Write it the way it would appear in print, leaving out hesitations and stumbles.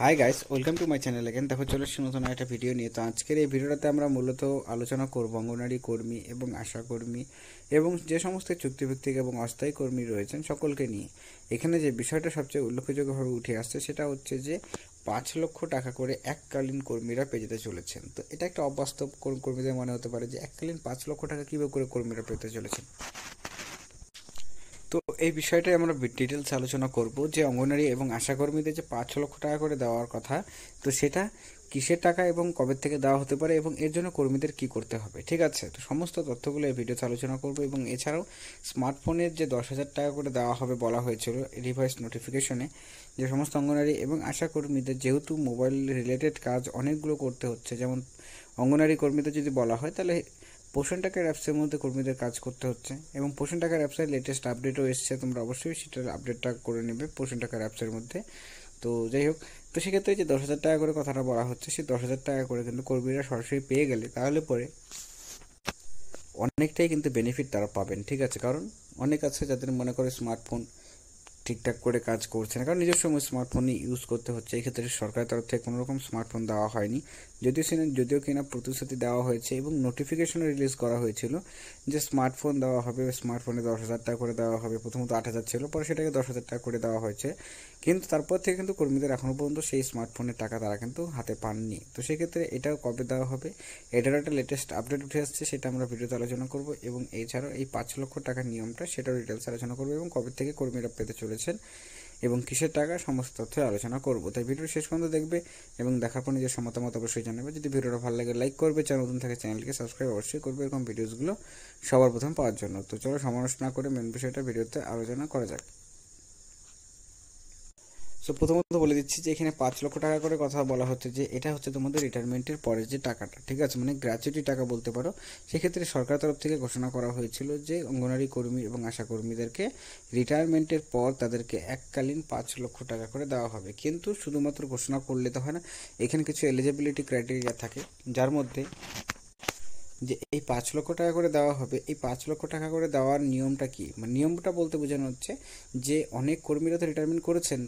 Hi guys, welcome to my channel again. দেখো চলে এসেছি নতুন একটা ভিডিও নিয়ে। তো আজকের এই ভিডিওটাতে আমরা মূলত আলোচনা করব অঙ্গনওয়াড়ি কর্মী এবং আশা কর্মী এবং যে সমস্ত চুক্তিভিত্তিক এবং অস্থায়ী কর্মী রয়েছেন সকলকে নিয়ে। এখানে যে বিষয়টা সবচেয়ে উল্লেখযোগ্যভাবে উঠে আসছে সেটা হচ্ছে যে 5 লক্ষ টাকা করে এককালীন কর্মীরা পেয়ে যেতে চলেছেন। তো এটা একটা অবাস্তব কর্মীদের মনে হতে পারে যে এককালীন 5 লক্ষ টাকা কীভাবে করে কর্মীরা পেতে চলেছেন। তো এই বিষয়টাই আমরা ডিটেলস আলোচনা করব যে অঙ্গনারী এবং আশাকর্মীদের যে 5 লক্ষ টাকা করে দেওয়ার কথা, তো সেটা কিসের টাকা এবং কবে থেকে দেওয়া হতে পারে এবং এর জন্য কর্মীদের কি করতে হবে। ঠিক আছে, তো সমস্ত তথ্যগুলো এই ভিডিওতে আলোচনা করব। এবং এছাড়াও স্মার্টফোনের যে 10,000 টাকা করে দেওয়া হবে বলা হয়েছিল রিভাইস নোটিফিকেশনে, যে সমস্ত অঙ্গনারী এবং আশাকর্মীদের যেহেতু মোবাইল রিলেটেড কাজ অনেকগুলো করতে হচ্ছে, যেমন অঙ্গনারী কর্মীদের যদি বলা হয় তাহলে পোষণ টাকার অ্যাপসের মধ্যে কর্মীদের কাজ করতে হচ্ছে এবং পোষণ টাকার অ্যাপসের লেটেস্ট আপডেটও এসছে, তোমরা অবশ্যই সেটার আপডেটটা করে নেবে পোষণ টাকার অ্যাপসের মধ্যে। তো যাই হোক, তো সেক্ষেত্রে যে 10,000 টাকা করে কথাটা বলা হচ্ছে, সেই 10,000 টাকা করে কিন্তু কর্মীরা সরাসরি পেয়ে গেলে তাহলে পরে অনেকটাই কিন্তু বেনিফিট তারা পাবেন। ঠিক আছে, কারণ অনেক আছে যাদের মনে করে স্মার্টফোন ঠিকঠাক করে কাজ করছে না, কারণ নিজস্ব স্মার্টফোনই ইউজ করতে হচ্ছে। এই ক্ষেত্রে সরকারের তরফ থেকে কোনো রকম স্মার্টফোন দেওয়া হয়নি, যদিও কিনা প্রতিশ্রুতি দেওয়া হয়েছে এবং নোটিফিকেশনও রিলিজ করা হয়েছিল যে স্মার্টফোন দেওয়া হবে। স্মার্টফোনে 10,000 টাকা করে দেওয়া হবে, প্রথমত 8,000 ছিল, পরে সেটাকে 10,000 টাকা করে দেওয়া হয়েছে। কিন্তু তারপর থেকে কিন্তু কর্মীদের এখনও পর্যন্ত সেই স্মার্টফোনের টাকা তারা কিন্তু হাতে পাননি। তো সেক্ষেত্রে এটাও কবে দেওয়া হবে, এটারও একটা লেটেস্ট আপডেট উঠে আসছে, সেটা আমরা ভিডিওতে আলোচনা করব। এবং এছাড়াও এই 5 লক্ষ টাকার নিয়মটা সেটাও ডিটেলস আলোচনা করবো এবং কবে থেকে কর্মীরা পেতে চলেছেন এবং কিসের টাকা, সমস্ত তথ্য আলোচনা করব। তাই ভিডিও শেষ পর্যন্ত দেখবে এবং দেখার পর নিজের মতামত অবশ্যই জানাবে। যদি ভিডিওটা ভালো লাগে লাইক করবে, চ্যানেল নতুন থাকে চ্যানেলকে সাবস্ক্রাইব অবশ্যই করবে এরকম ভিডিওসগুলো সবার প্রথম পাওয়ার জন্য। তো চলো সময় নষ্ট না করে মেন বিষয়টা ভিডিওতে আলোচনা করা যাক। সো প্রথমত বলে দিচ্ছি যে এখানে 5 লক্ষ টাকা করে কথা বলা হচ্ছে, যে এটা হচ্ছে তোমাদের রিটায়ারমেন্টের পরে যে টাকাটা। ঠিক আছে, মানে গ্র্যাচুইটি টাকা বলতে পারো। সেক্ষেত্রে সরকার তরফ থেকে ঘোষণা করা হয়েছিল যে অঙ্গনারী কর্মী এবং আশা কর্মীদেরকে রিটায়ারমেন্টের পর তাদেরকে এককালীন 5 লক্ষ টাকা করে দেওয়া হবে। কিন্তু শুধুমাত্র ঘোষণা করলে তো হয় না, এখানে কিছু এলিজিবিলিটি ক্রাইটেরিয়া থাকে, যার মধ্যে যে এই 5 লক্ষ টাকা করে দেওয়া হবে। এই 5 লক্ষ টাকা করে দেওয়ার নিয়মটা কি, মানে নিয়মটা বলতে বোঝানো হচ্ছে যে অনেক কর্মীরা তো রিটায়ারমেন্ট করেছেন,